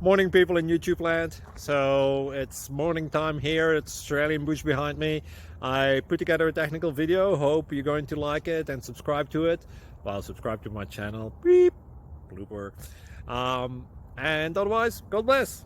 Morning, people in YouTube land. So it's morning time here. It's Australian bush behind me. I put together a technical video. Hope you're going to like it and subscribe to it. Well, subscribe to my channel. Beep. Blooper. And otherwise, God bless.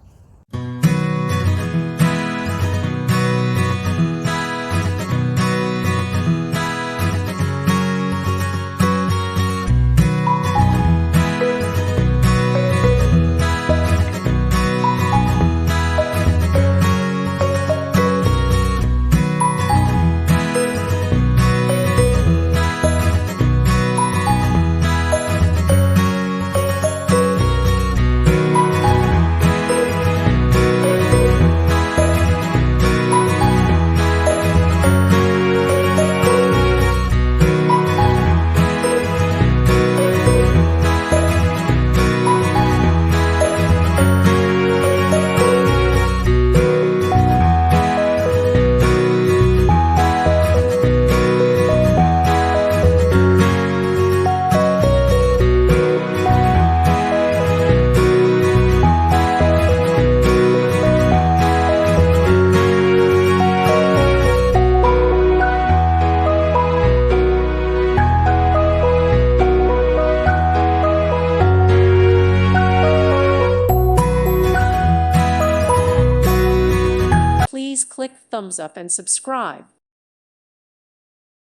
Please click thumbs up and subscribe.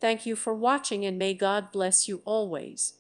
Thank you for watching and may God bless you always.